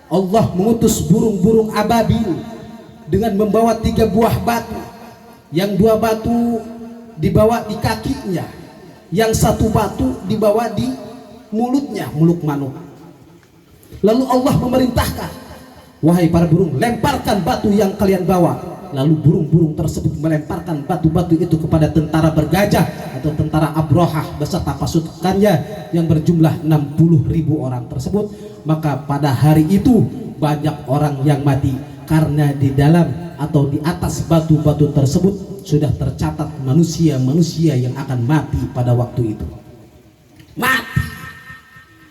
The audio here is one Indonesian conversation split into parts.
Allah mengutus burung-burung ababil dengan membawa 3 buah batu, yang 2 batu dibawa di kakinya, yang 1 batu dibawa di mulutnya, mulut manuk. Lalu Allah memerintahkan, wahai para burung, lemparkan batu yang kalian bawa. Lalu burung-burung tersebut melemparkan batu-batu itu kepada tentara bergajah atau tentara Abrahah beserta pasukannya yang berjumlah 60.000 orang tersebut. Maka pada hari itu banyak orang yang mati karena di dalam atau di atas batu-batu tersebut sudah tercatat manusia-manusia yang akan mati pada waktu itu. Mati.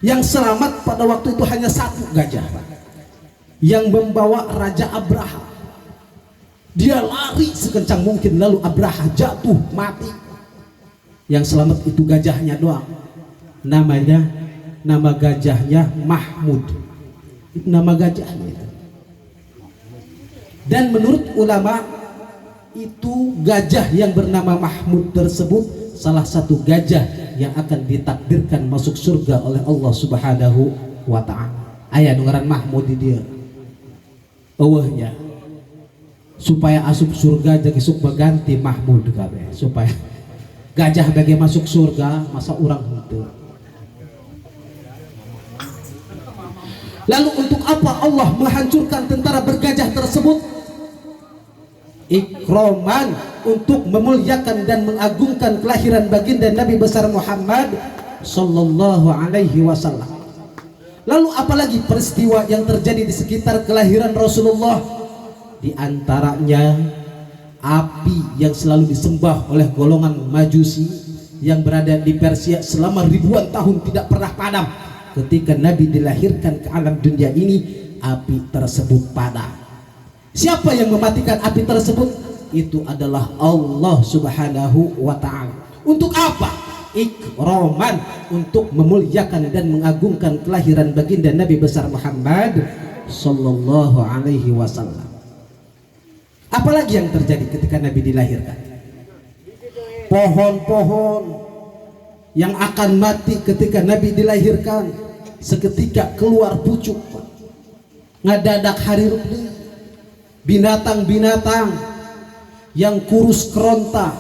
Yang selamat pada waktu itu hanya 1 gajah, yang membawa Raja Abrahah. Dia lari sekencang mungkin, lalu Abrahah jatuh mati. Yang selamat itu gajahnya doang. Nama gajahnya Mahmud. Nama gajahnya. Dan menurut ulama itu gajah yang bernama Mahmud tersebut salah satu gajah yang akan ditakdirkan masuk surga oleh Allah Subhanahu wa ta'ala. Aya nu ngaran Mahmud di dia. Eueuhnya supaya asup surga jadi sok baganti Mahmud kabeh, supaya gajah bagi masuk surga masa orang henteu. Lalu untuk apa Allah menghancurkan tentara bergajah tersebut? Ikroman, untuk memuliakan dan mengagungkan kelahiran baginda Nabi besar Muhammad sallallahu alaihi wasallam. Lalu apalagi peristiwa yang terjadi di sekitar kelahiran Rasulullah? Di antaranya api yang selalu disembah oleh golongan Majusi yang berada di Persia selama ribuan tahun tidak pernah padam. Ketika Nabi dilahirkan ke alam dunia ini, api tersebut padam. Siapa yang mematikan api tersebut? Itu adalah Allah Subhanahu wa ta'ala. Untuk apa? Ikroman, untuk memuliakan dan mengagungkan kelahiran baginda Nabi besar Muhammad sallallahu alaihi wasallam. Apalagi yang terjadi ketika Nabi dilahirkan? Pohon-pohon yang akan mati ketika Nabi dilahirkan seketika keluar pucuk, ngadadak harirup deui. Binatang-binatang yang kurus keronta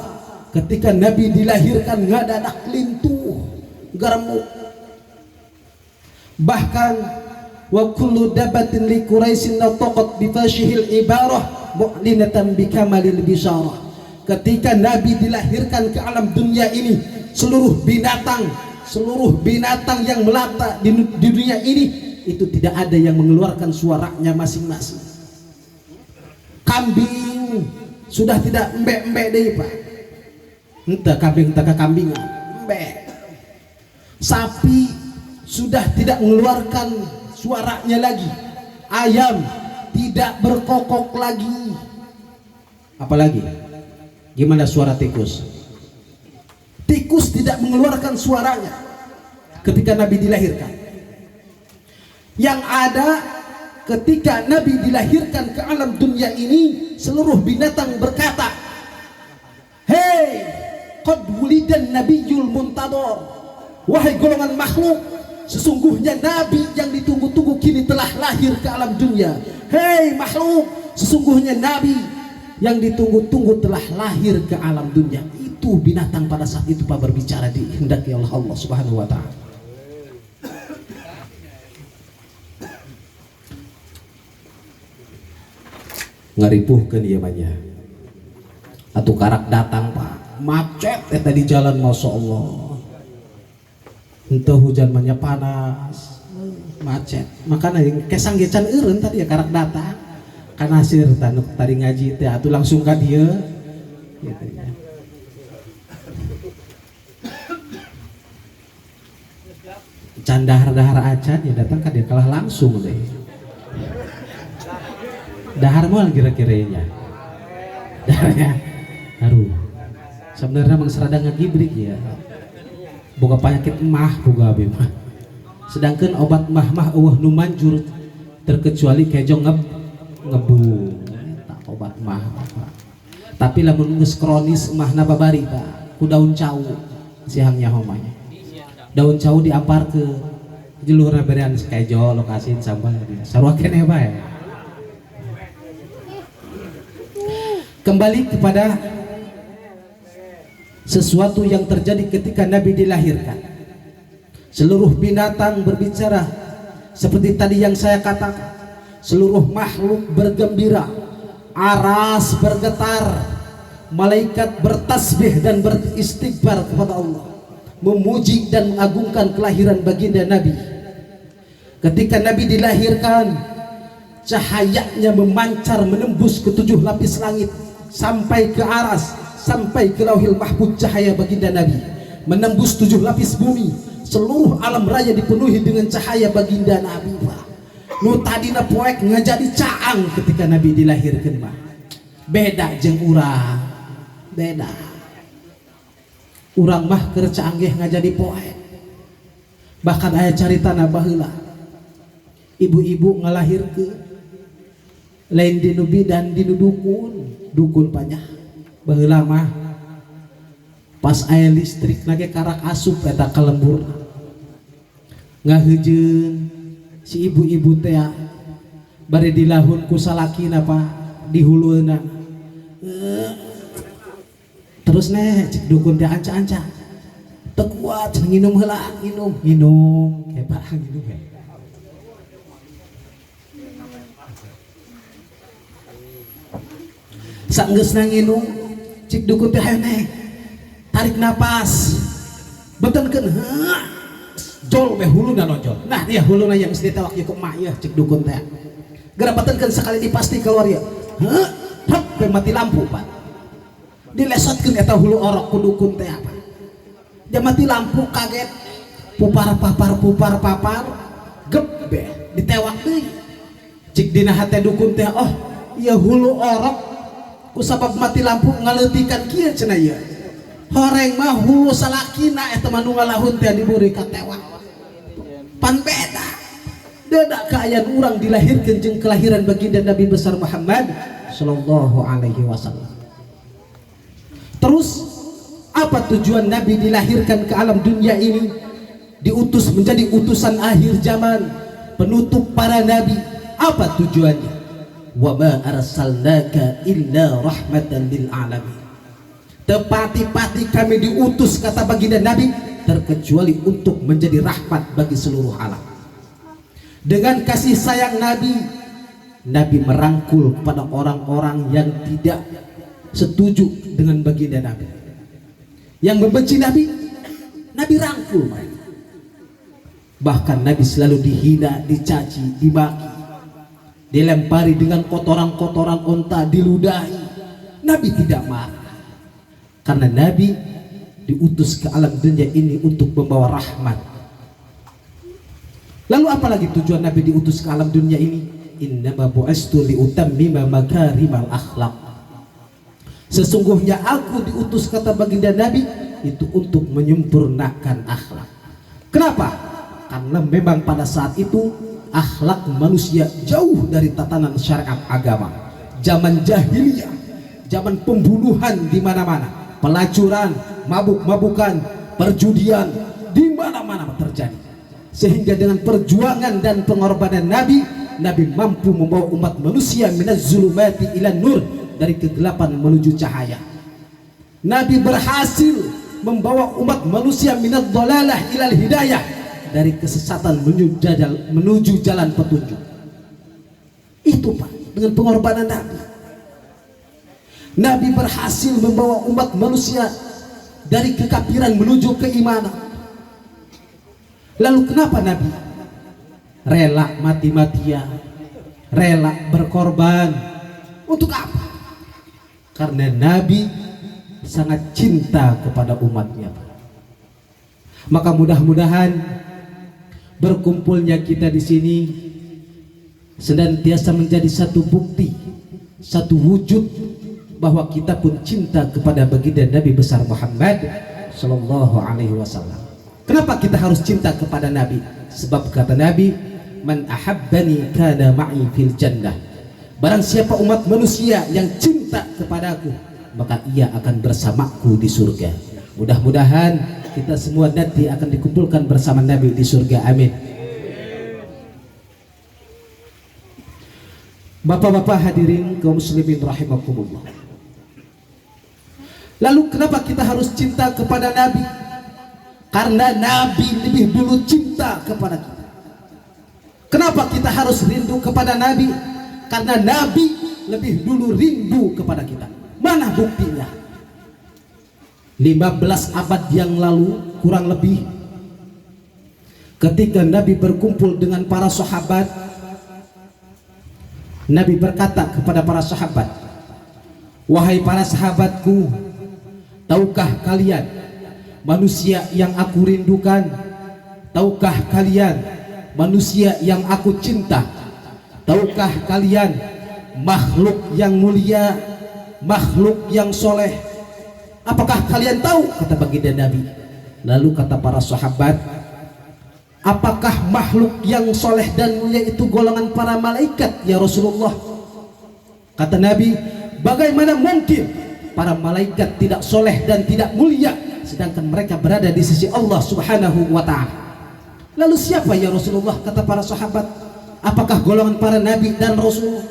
ketika Nabi dilahirkan ngadadak lintuh, garmuk. Bahkan wa kullu dabatin li Quraisyin nataqat bi fashihil ibarah mu'linatan bi kamalil bisyarah. Ketika Nabi dilahirkan ke alam dunia ini, seluruh binatang yang melata di dunia ini itu tidak ada yang mengeluarkan suaranya masing-masing. Kambing sudah tidak embe-embe deui, Pak. Henteu kambing teu kakambingan, embe. Sapi sudah tidak mengeluarkan suaranya lagi. Ayam tidak berkokok lagi. Apalagi? Gimana suara tikus? Tikus tidak mengeluarkan suaranya ketika Nabi dilahirkan. Yang ada ketika Nabi dilahirkan ke alam dunia ini, seluruh binatang berkata, "Hei, qad wulidan nabiyyul muntadhar." Wahai golongan makhluk, sesungguhnya Nabi yang ditunggu-tunggu kini telah lahir ke alam dunia. Hei makhluk, sesungguhnya Nabi yang ditunggu-tunggu telah lahir ke alam dunia. Itu binatang pada saat itu Pak berbicara dihendaki oleh Allah Subhanahu wa ta'ala. Ngaripuhkeun ieu mah nya. Atuh karak datang Pak, macet eta di jalan, masya Allah. Henteu hujan mah nya panas, macet. Makana kesang gecan eureun tadi ya karak datang. Kana hasil tadi ngaji teh atuh langsung ka dieu gitu ya. Can dahar-dahar acan ya datang ka dia kalah langsung deh. Dahar moal kira-kiranya. Daharnya haru. Sebenarnya mang serada ngagibrik ya. Boga penyakit emah boga abi mah. Sedangkan obat mah eueuh nu manjur terkecuali kejo ngebung. Tak obat mah. Tapi lamun geus kronis emahna babari Pak, ku daun cau sihang nyaho mah. Daun cau diamparkeun Jelur berian skejo lokasi sampah sarua kene bae. Kembali kepada sesuatu yang terjadi ketika Nabi dilahirkan. Seluruh binatang berbicara seperti tadi yang saya katakan. Seluruh makhluk bergembira, aras bergetar, malaikat bertasbih dan beristighfar kepada Allah, memuji dan mengagungkan kelahiran baginda Nabi. Ketika Nabi dilahirkan, cahayanya memancar menembus ke 7 lapis langit sampai ke aras, sampai ke Lauhil Mahfuz. Cahaya baginda Nabi menembus 7 lapis bumi. Seluruh alam raya dipenuhi dengan cahaya baginda Nabi. Nu tadina poek ngajadi caang ketika Nabi dilahirkan mah. Beda jeung urang. Beda. Urang mah keur canggih ngajadi poek. Bahkan aya caritana baheula. Ibu-ibu ngalahirkeun lain di nubi dan di dukun banyak baheula mah pas aya listrik lagi karak asup eta kalembur ngaheujeun si ibu-ibu teh bari dilahun ku salakina Pak di hulueuna terus cik dukun teh anca-anca teu kuat nginum heula nginum hebat nginum he. Sanggeus nginum cik dukun teh hayu tarik napas betenkeun jol we huluna nonjol. Nah dia huluna yang geus ditewak ieu mah ya cik dukun teh geura betenkeun sakali dipasti keluar ya hep pe mati lampu Pak dilesotkeun eta hulu orok ku dukun teh apa dia mati lampu kaget pupar papar gep be ditewak deui cik dina hate dukun teh oh ieu hulu orok kusabab mati lampu ngaleutikan kieu cenah ieu horeng mah hulu salakina eta mah nu ngalahun teh diburi katewak pan beda kaayaan urang dilahirkeun jeung kelahiran baginda Nabi besar Muhammad sallallahu alaihi wasallam. Terus apa tujuan Nabi dilahirkan ke alam dunia ini, diutus menjadi utusan akhir zaman, penutup para nabi? Apa tujuannya? Wa ma arsalnaka illa rahmatan lil alamin. Tepati-pati kami diutus, kata baginda Nabi, terkecuali untuk menjadi rahmat bagi seluruh alam. Dengan kasih sayang Nabi, Nabi merangkul pada orang-orang yang tidak setuju dengan baginda Nabi, yang membenci Nabi, Nabi rangkul mereka. Bahkan Nabi selalu dihina, dicaci, dimaki, dilempari dengan kotoran-kotoran onta, diludahi. Nabi tidak marah, karena Nabi diutus ke alam dunia ini untuk membawa rahmat. Lalu apalagi tujuan Nabi diutus ke alam dunia ini? Innama bu'istu liutammima makarimal akhlaq. Sesungguhnya aku diutus, kata baginda Nabi, itu untuk menyempurnakan akhlak. Kenapa? Karena memang pada saat itu akhlak manusia jauh dari tatanan syariat agama. Zaman jahiliyah, zaman pembunuhan di mana-mana, pelacuran, mabuk-mabukan, perjudian di mana-mana terjadi. Sehingga dengan perjuangan dan pengorbanan Nabi, Nabi mampu membawa umat manusia minaz zulumati ilan nur, dari kegelapan menuju cahaya. Nabi berhasil membawa umat manusia minad dhalalah ilal hidayah, dari kesesatan menuju jalan petunjuk. Itu Pak, dengan pengorbanan Nabi. Nabi berhasil membawa umat manusia dari kekafiran menuju keimanan. Lalu kenapa Nabi rela mati-matian, rela berkorban? Untuk apa? Karena Nabi sangat cinta kepada umatnya. Maka mudah-mudahan berkumpulnya kita di sini senantiasa menjadi satu bukti, satu wujud bahwa kita pun cinta kepada baginda Nabi besar Muhammad sallallahu alaihi wasallam. Kenapa kita harus cinta kepada Nabi? Sebab kata Nabi, man ahabbani kana ma'i fil jannah. Barang siapa umat manusia yang cinta kepadaku, maka ia akan bersamaku di surga. Mudah-mudahan kita semua nanti akan dikumpulkan bersama Nabi di surga. Amin. Bapak-bapak hadirin kaum muslimin rahimakumullah. Lalu kenapa kita harus cinta kepada Nabi? Karena Nabi lebih dulu cinta kepada kita. Kenapa kita harus rindu kepada Nabi? Karena Nabi lebih dulu rindu kepada kita. Mana buktinya? 15 abad yang lalu kurang lebih, ketika Nabi berkumpul dengan para sahabat, Nabi berkata kepada para sahabat, "Wahai para sahabatku, tahukah kalian manusia yang aku rindukan? Tahukah kalian manusia yang aku cinta? Tahukah kalian makhluk yang mulia, makhluk yang soleh? Apakah kalian tahu?" Kata baginda Nabi. Lalu kata para sahabat, "Apakah makhluk yang soleh dan mulia itu golongan para malaikat ya Rasulullah?" Kata Nabi, "Bagaimana mungkin para malaikat tidak soleh dan tidak mulia sedangkan mereka berada di sisi Allah subhanahu wa ta'ala?" Lalu siapa ya Rasulullah? Kata para sahabat, "Apakah golongan para nabi dan rasul?"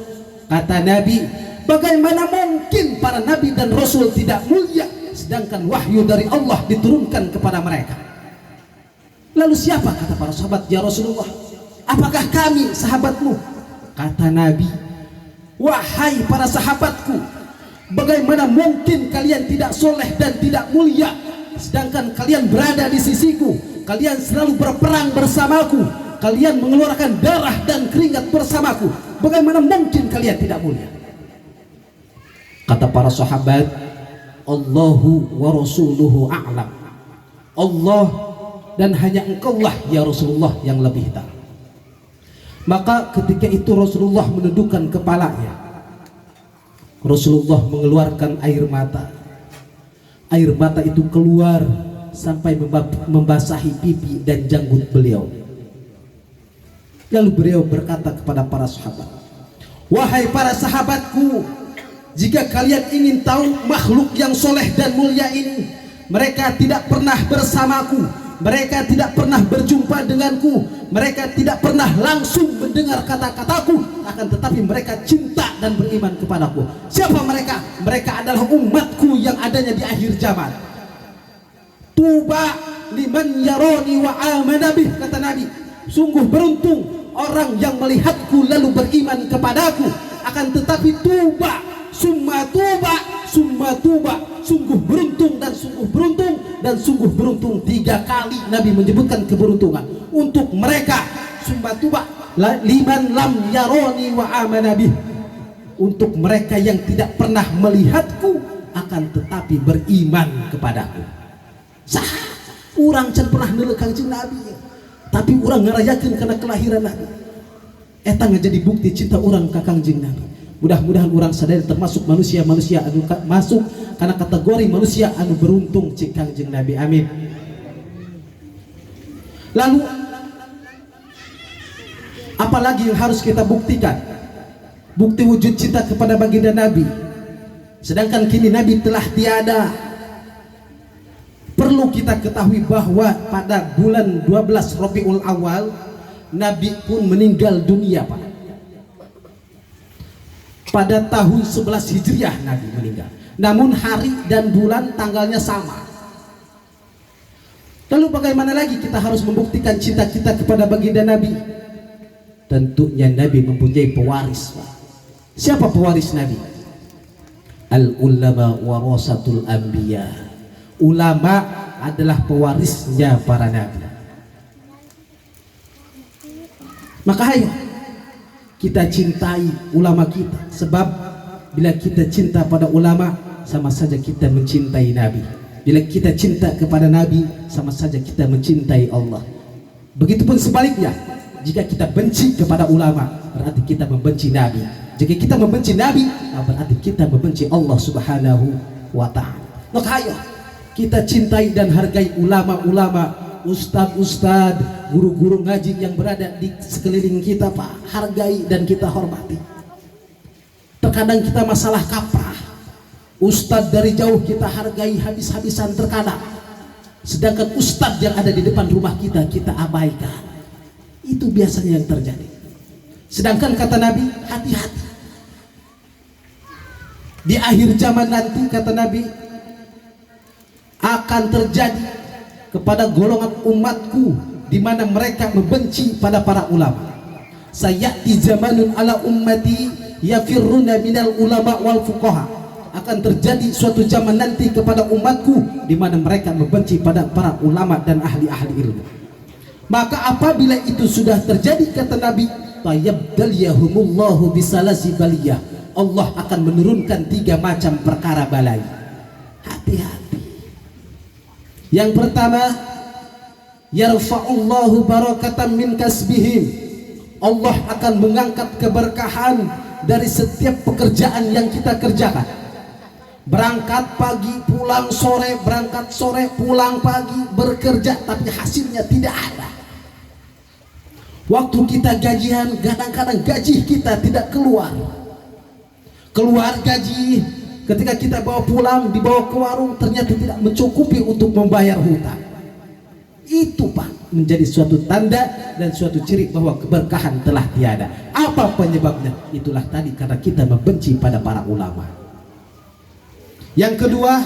Kata Nabi, "Bagaimana mungkin para nabi dan rasul tidak mulia sedangkan wahyu dari Allah diturunkan kepada mereka?" Lalu siapa? Kata para sahabat, "Ya Rasulullah, apakah kami sahabatmu?" Kata Nabi, "Wahai para sahabatku, bagaimana mungkin kalian tidak soleh dan tidak mulia sedangkan kalian berada di sisiku, kalian selalu berperang bersamaku, kalian mengeluarkan darah dan keringat bersamaku, bagaimana mungkin kalian tidak mulia?" Kata para sahabat, "Allahu wa rasuluhu a'lam." Allah dan hanya engkaulah ya Rasulullah yang lebih tahu. Maka ketika itu Rasulullah menundukkan kepalanya. Rasulullah mengeluarkan air mata. Air mata itu keluar sampai membasahi pipi dan janggut beliau. Lalu beliau berkata kepada para sahabat, "Wahai para sahabatku, jika kalian ingin tahu makhluk yang soleh dan mulia ini, mereka tidak pernah bersamaku, mereka tidak pernah berjumpa denganku, mereka tidak pernah langsung mendengar kata-kataku, akan tetapi mereka cinta dan beriman kepadaku." Siapa mereka? Mereka adalah umatku yang adanya di akhir zaman. "Tuba liman yaroni wa amana bih," kata Nabi. Sungguh beruntung orang yang melihatku lalu beriman kepadaku. Akan tetapi tuba, summa tuba, summa tuba, sungguh beruntung dan sungguh beruntung dan sungguh beruntung. 3 kali Nabi menyebutkan keberuntungan untuk mereka. Summa tuba liman lam yaroni wa amana bih, untuk mereka yang tidak pernah melihatku akan tetapi beriman kepadaku. Sah, orang can pernah ngelek kanjeng Nabi, tapi orang ngerayakan karena kelahiran Nabi. Eta jadi bukti cinta orang ka kanjeng Nabi. Mudah-mudahan orang sadar termasuk manusia-manusia anu masuk karena kategori manusia anu beruntung cik kanjeng Nabi. Amin. Lalu apalagi yang harus kita buktikan? Bukti wujud cinta kepada baginda Nabi. Sedangkan kini Nabi telah tiada. Perlu kita ketahui bahwa pada bulan 12 Rabiul Awal Nabi pun meninggal dunia, Pak. Pada tahun 11 Hijriah Nabi meninggal. Namun hari dan bulan tanggalnya sama. Lalu bagaimana lagi kita harus membuktikan cinta kita kepada baginda Nabi? Tentunya Nabi mempunyai pewaris, Pak. Siapa pewaris Nabi? Al-ulama warasatul anbiya. Ulama adalah pewarisnya para nabi. Maka ayo kita cintai ulama kita, sebab bila kita cinta pada ulama sama saja kita mencintai Nabi. Bila kita cinta kepada Nabi sama saja kita mencintai Allah. Begitupun sebaliknya, jika kita benci kepada ulama berarti kita membenci Nabi. Jika kita membenci Nabi berarti kita membenci Allah subhanahu wa ta'ala. Maka ayo kita cintai dan hargai ulama-ulama, ustad-ustad, guru-guru ngaji yang berada di sekeliling kita, Pak. Hargai dan kita hormati. Terkadang kita masalah kaprah, ustad dari jauh kita hargai habis-habisan terkadang, sedangkan ustad yang ada di depan rumah kita abaikan. Itu biasanya yang terjadi. Sedangkan kata Nabi, hati-hati Di akhir zaman nanti kata Nabi akan terjadi kepada golongan umatku di mana mereka membenci pada para ulama. Sayati zamanun ala ummati yafirruna minal ulama wal fuqaha. Akan terjadi suatu zaman nanti kepada umatku di mana mereka membenci pada para ulama dan ahli-ahli ilmu. Maka apabila itu sudah terjadi kata Nabi, tayyabdaliyahumullahu bisalasi baliyah. Allah akan menurunkan 3 macam perkara balai. Hati-hati. Yang pertama, yarfa'ullahu barakatan min kasbihim. Allah akan mengangkat keberkahan dari setiap pekerjaan yang kita kerjakan. Berangkat pagi pulang sore, berangkat sore pulang pagi, bekerja tapi hasilnya tidak ada. Waktu kita gajian, kadang-kadang gaji kita tidak keluar gaji. Ketika kita bawa pulang, dibawa ke warung, ternyata tidak mencukupi untuk membayar hutang. Itu Pak menjadi suatu tanda dan suatu ciri bahwa keberkahan telah tiada. Apa penyebabnya? Itulah tadi karena kita membenci pada para ulama. Yang kedua,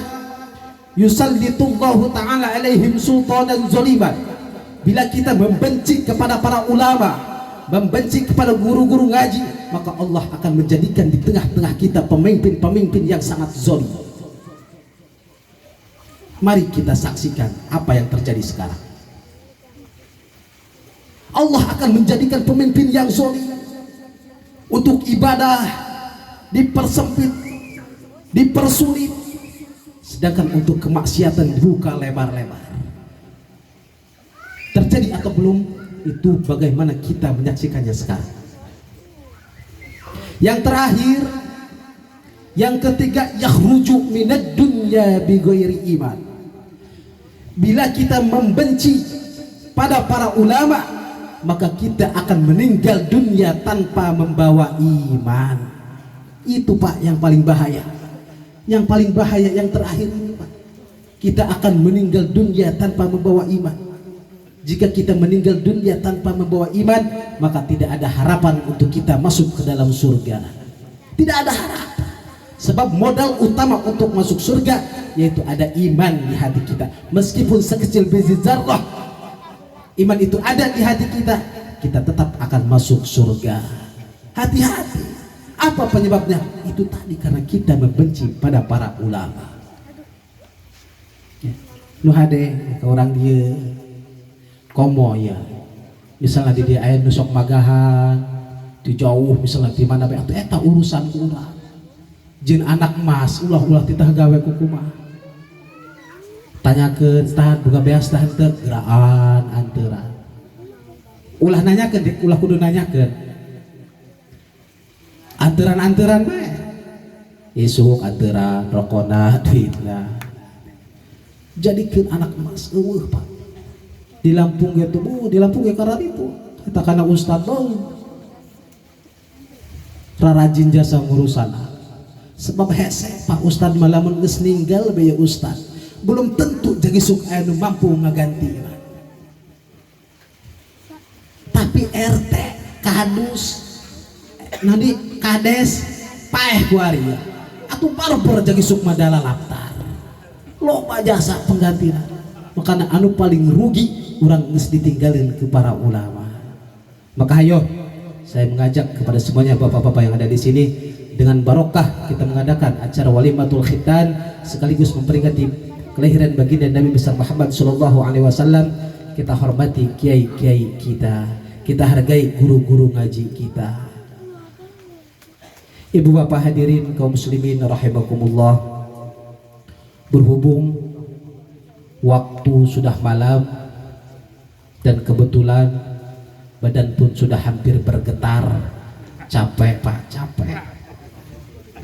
yusallitullahu ta'ala alaihim sultanan zaliman. Bila kita membenci kepada para ulama, membenci kepada guru-guru ngaji, maka Allah akan menjadikan di tengah-tengah kita pemimpin-pemimpin yang sangat zalim. Mari kita saksikan apa yang terjadi sekarang. Allah akan menjadikan pemimpin yang zalim. Untuk ibadah dipersempit, dipersulit, sedangkan untuk kemaksiatan dibuka lebar-lebar. Terjadi atau belum? Itu bagaimana kita menyaksikannya sekarang. Yang terakhir, yang ketiga, yakhruju minad dunya bighairi iman. Bila kita membenci pada para ulama, maka kita akan meninggal dunia tanpa membawa iman. Itu Pak yang paling bahaya. Yang paling bahaya yang terakhir ini Pak. Kita akan meninggal dunia tanpa membawa iman. Jika kita meninggal dunia tanpa membawa iman, maka tidak ada harapan untuk kita masuk ke dalam surga. Tidak ada harapan. Sebab modal utama untuk masuk surga yaitu ada iman di hati kita. Meskipun sekecil biji zarrah, iman itu ada di hati kita, kita tetap akan masuk surga. Hati-hati. Apa penyebabnya? Itu tadi karena kita membenci pada para ulama. Lu hade ke orang dia komo ya, misalnya di dia ayah nusok magahan, di jauh misalnya di mana be atau eta urusan urang, jin anak mas ulah titah gawe kukumah, tanyakeun tahan buka beas tahan teu geraan anteuran, ulah nanyakeun, ulah kudu nanyakeun, anteuran mah, isuk anteuran rokona duitna, jadikeun anak mas eueuh Pak. Di Lampung gitu, di Lampung ya karena itu kita karena ustad dong rarajin jasa ngurusan. Sebab hese Pak Ustad malamun geus ninggal baya ustad belum tentu jadi suk anu mampu ngaganti. Tapi RT kadus nanti kades paeh kuari atuh barbar jadi suk madala laptar loba jasa penggantian. Makanya anu paling rugi orang geus ditinggalin ke para ulama. Maka ayo saya mengajak kepada semuanya bapak-bapak yang ada di sini, dengan barokah kita mengadakan acara walimatul khitan sekaligus memperingati kelahiran baginda Nabi besar Muhammad sallallahu alaihi wasallam. Kita hormati kiai-kiai kita hargai guru-guru ngaji kita. Ibu bapak hadirin kaum muslimin rahimakumullah, berhubung waktu sudah malam dan kebetulan badan pun sudah hampir bergetar, capek Pak, capek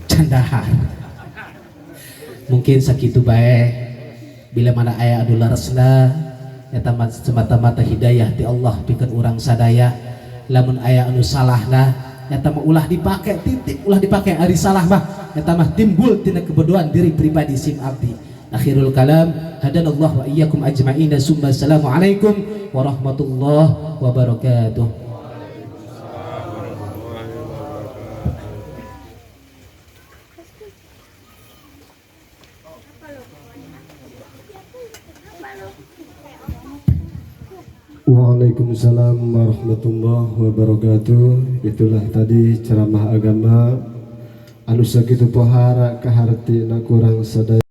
candahar mungkin sakitu bae bila mana aya anu laresna eta semata-mata hidayah ti Allah pikeun urang sadaya. Lamun aya anu salahna eta mah ulah dipake titik, ulah dipake ari salah mah eta mah timbul tina kebodohan diri pribadi sim abdi. Akhirul kalam, hadanallahu wa iyyakum ajma'in. Summa assalamu alaikum warahmatullahi wabarakatuh. Waalaikumsalam warahmatullahi wabarakatuh. Itulah tadi ceramah agama anu sakitu pohara kaharti na kurang sadaya.